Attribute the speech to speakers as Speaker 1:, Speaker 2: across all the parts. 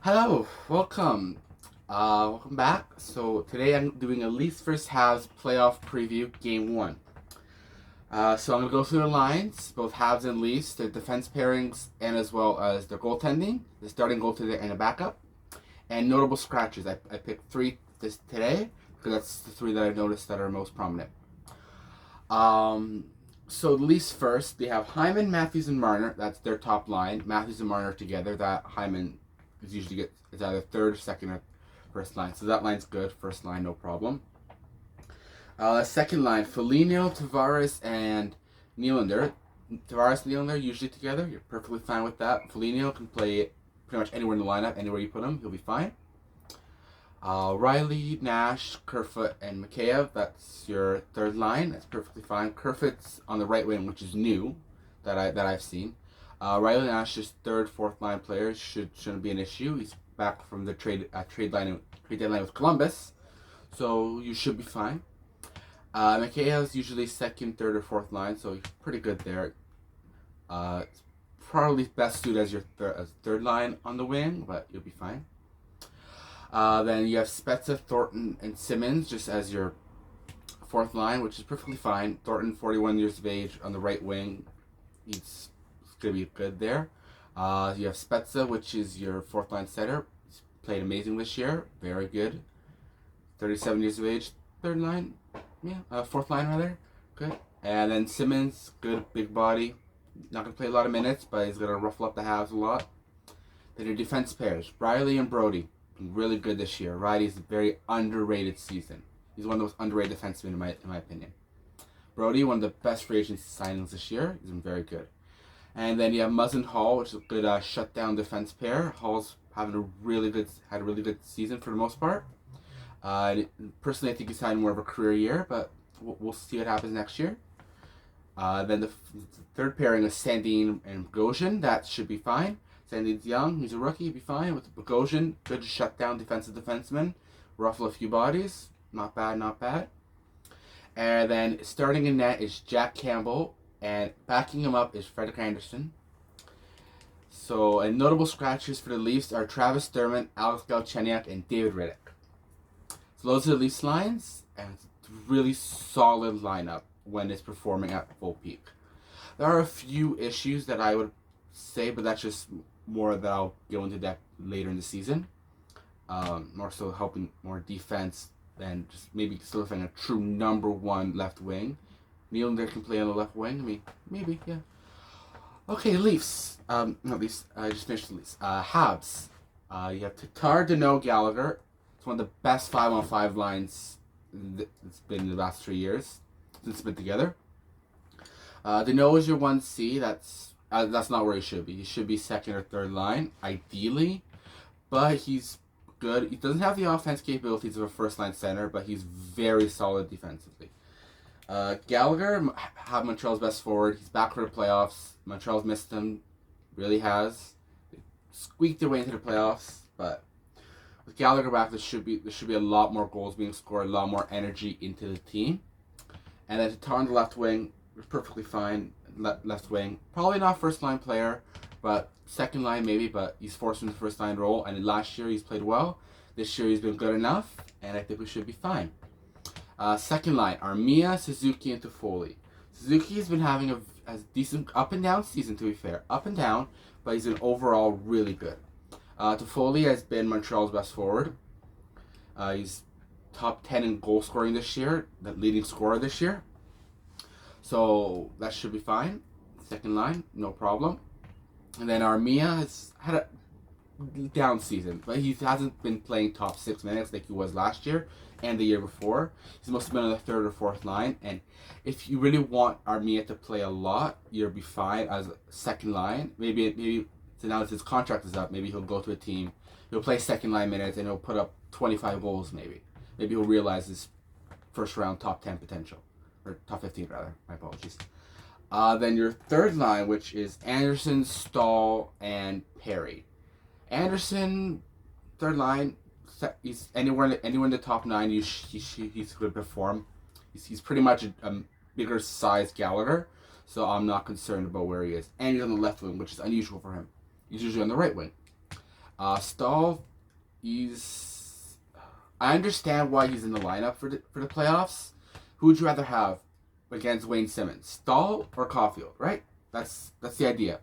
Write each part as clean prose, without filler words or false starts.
Speaker 1: Hello, welcome back. So today I'm doing a Leafs vs Habs playoff preview, Game 1. So I'm going to go through the lines, both Habs and Leafs, their defense pairings, and as well as their goaltending, the starting goaltender and a backup, and notable scratches. I picked three today, because that's the three that I've noticed that are most prominent. Um, so the Leafs first, they have Hyman, Matthews, and Marner. That's their top line. Matthews and Marner together. That Hyman is either third, second, or first line. So that line's good. First line, no problem. Second line, Foligno, Tavares, and Nylander. Tavares and Nylander usually together. You're perfectly fine with that. Foligno can play pretty much anywhere in the lineup. Anywhere you put him, he'll be fine. Riley, Nash, Kerfoot, and Mikheyev. That's your third line. That's perfectly fine. Kerfoot's on the right wing, which is new that I've seen. Riley Nash's third, fourth line players shouldn't be an issue. He's back from the trade deadline with Columbus, so you should be fine. Mikheyev's usually second, third, or fourth line, so he's pretty good there. Probably best suited as your third line on the wing, but you'll be fine. Then you have Spezza, Thornton, and Simmons just as your fourth line, which is perfectly fine. Thornton, 41 years of age, on the right wing. He's going to be good there. You have Spezza, which is your fourth line center. He's played amazing this year. Very good. 37 years of age. Third line. Yeah, fourth line rather. Good. And then Simmons, good big body. Not going to play a lot of minutes, but he's going to ruffle up the Habs a lot. Then your defense pairs, Riley and Brody. Really good this year. Riley's a very underrated season. He's one of those underrated defensemen in my opinion. Brody, one of the best free agency signings this year. He's been very good. And then you have Muzzin Hall, which is a good shutdown defense pair. Hall's had a really good season for the most part. Personally, I think he's had more of a career year, but we'll see what happens next year. Then the third pairing is Sandin and Bogosian. That should be fine. Sandin's young. He's a rookie. He'll be fine. With Bogosian, good shutdown defensive defenseman. Ruffle a few bodies. Not bad, not bad. And then starting in net is Jack Campbell. And backing him up is Frederik Andersen. So, and notable scratches for the Leafs are Travis Sturman, Alex Galchenyuk, and David Rittich. So those are the Leafs lines, and it's a really solid lineup when it's performing at full peak. There are a few issues that I would say, but that's just more that I'll go into depth later in the season. More so helping more defense than just maybe solidifying a true number one left wing. Nylander can play on the left wing. I mean, maybe, yeah. Okay, Leafs. Not Leafs. I just finished the Leafs. Habs. You have Tatar, Deneau, Gallagher. It's one of the best 5-on-5 lines it's been in the last 3 years since it's been together. Deneau is your 1C. That's not where he should be. He should be second or third line, ideally. But he's good. He doesn't have the offense capabilities of a first line center, but he's very solid defensively. Gallagher, Montreal's best forward. He's back for the playoffs. Montreal's missed him. Really has. They squeaked their way into the playoffs, but with Gallagher back, there should be a lot more goals being scored, a lot more energy into the team. And then Tatar on the left wing was perfectly fine. Left wing, probably not first line player, but second line maybe. But he's forced into the first line role, and last year he's played well. This year he's been good enough, and I think we should be fine. Second line, Armia, Suzuki, and Toffoli. Suzuki's been having a decent up and down season, to be fair. Up and down, but he's been overall really good. Toffoli has been Montreal's best forward. He's top 10 in goal scoring this year, the leading scorer this year. So that should be fine. Second line, no problem. And then Armia has had a down season, but he hasn't been playing top 6 minutes like he was last year and the year before. He's mostly been on the third or fourth line, and if you really want Armia to play a lot, you'll be fine as a second line. Maybe so now that his contract is up, maybe he'll go to a team, he'll play second line minutes, and he'll put up 25 goals maybe. Maybe he'll realize his first round top 10 potential, or top 15 rather, my apologies. Then your third line, which is Anderson, Stahl, and Perry. Anderson, third line, he's anywhere in the top 9. He's going to perform. He's pretty much a bigger size Gallagher, so I'm not concerned about where he is. And he's on the left wing, which is unusual for him. He's usually on the right wing. Stahl, he's. I understand why he's in the lineup for the playoffs. Who would you rather have against Wayne Simmons, Stahl or Caulfield? Right. That's the idea.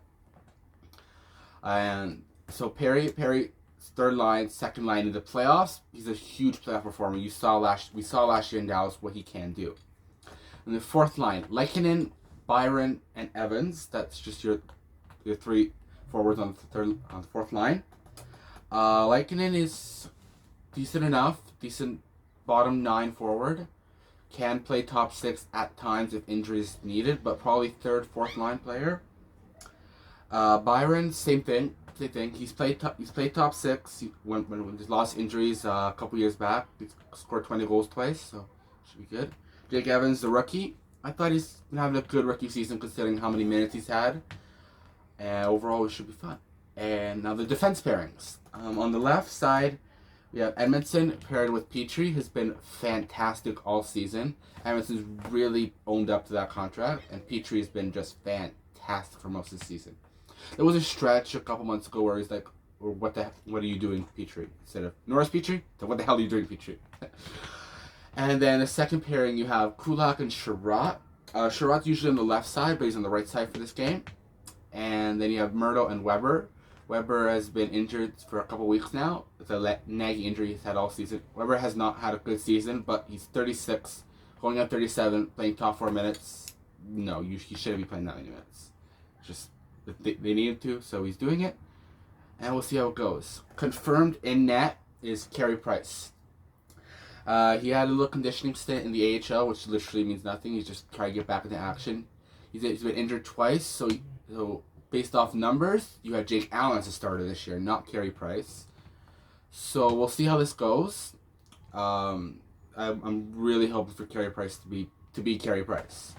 Speaker 1: And so Perry's third line, second line in the playoffs. He's a huge playoff performer. We saw last year in Dallas what he can do. And the fourth line, Lehkonen, Byron, and Evans. That's just your three forwards on the fourth line. Lehkonen is decent enough, decent bottom 9 forward. Can play top 6 at times if injuries needed, but probably third, fourth line player. Byron, same thing. He's played top 6 when he's lost injuries a couple years back. He scored 20 goals twice, so should be good. Jake Evans, the rookie. I thought he's been having a good rookie season considering how many minutes he's had. And overall, it should be fun. And now the defense pairings. On the left side, we have Edmondson paired with Petrie, who's been fantastic all season. Edmondson's really owned up to that contract, and Petrie has been just fantastic for most of the season. There was a stretch a couple months ago where he's like, what are you doing, Petrie? Instead of Norris Petrie? So what the hell are you doing, Petrie? And then the second pairing, you have Kulak and Sherratt. Sherratt's usually on the left side, but he's on the right side for this game. And then you have Murdo and Weber. Weber has been injured for a couple weeks now. It's a nagging injury he's had all season. Weber has not had a good season, but he's 36, going on 37, playing top 4 minutes. No, he shouldn't be playing that many minutes. Just they need him to, so he's doing it. And we'll see how it goes. Confirmed in net is Carey Price. He had a little conditioning stint in the AHL, which literally means nothing. He's just trying to get back into action. He's been injured twice, so based off numbers, you have Jake Allen as a starter this year, not Carey Price. So we'll see how this goes. I'm really hoping for Carey Price to be Carey Price.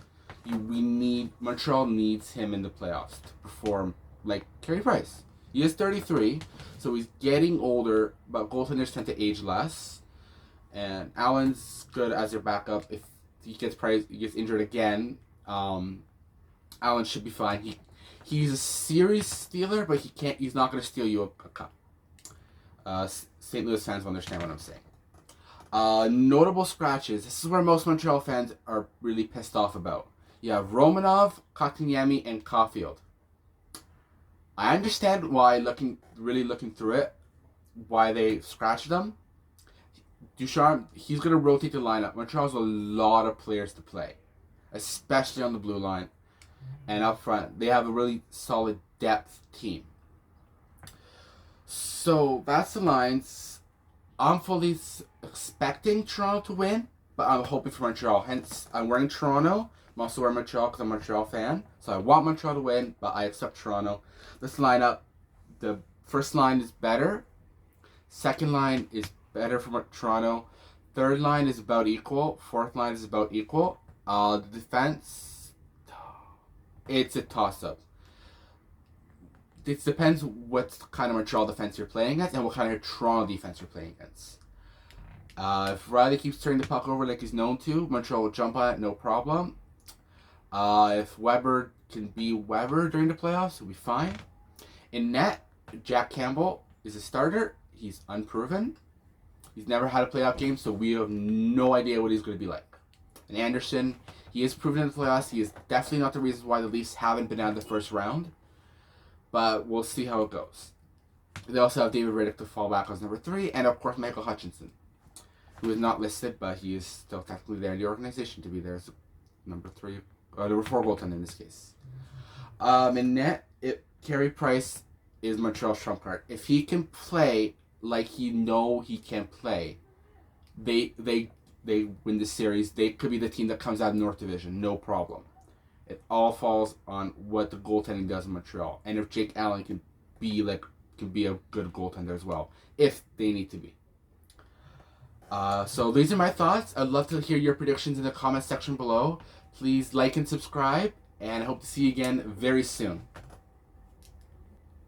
Speaker 1: Montreal needs him in the playoffs to perform like Carey Price. He is 33, so he's getting older, but goaltenders tend to age less. And Allen's good as your backup. If he gets injured again, Allen should be fine. He's a series stealer, but he's not going to steal you a cup. St. Louis fans will understand what I'm saying. Notable scratches. This is where most Montreal fans are really pissed off about. You have Romanov, Kotkaniemi, and Caulfield. I understand why, looking through it, why they scratched them. Ducharme, he's going to rotate the lineup. Montreal has a lot of players to play, especially on the blue line. And up front, they have a really solid depth team. So that's the lines. I'm fully expecting Toronto to win, but I'm hoping for Montreal. Hence, I'm wearing Toronto. I'm also wearing Montreal because I'm a Montreal fan. So I want Montreal to win, but I accept Toronto. This lineup, the first line is better. Second line is better for Toronto. Third line is about equal. Fourth line is about equal. The defense, it's a toss-up. It depends what kind of Montreal defense you're playing against and what kind of Toronto defense you're playing against. If Riley keeps turning the puck over like he's known to, Montreal will jump on it, no problem. If Weber can be Weber during the playoffs, he'll be fine. In net, Jack Campbell is a starter. He's unproven. He's never had a playoff game, so we have no idea what he's going to be like. And Anderson, he is proven in the playoffs. He is definitely not the reason why the Leafs haven't been out of the first round. But we'll see how it goes. They also have David Riddick to fall back as number 3, and of course Michael Hutchinson, who is not listed, but he is still technically there in the organization to be there as number 3, number 4 goaltender in this case. In net, Carey Price is Montreal's trump card. If he can play like he can play, they win the series. They could be the team that comes out of the North Division, no problem. It all falls on what the goaltending does in Montreal, and if Jake Allen can be a good goaltender as well, if they need to be. So these are my thoughts. I'd love to hear your predictions in the comment section below. Please like and subscribe, and I hope to see you again very soon.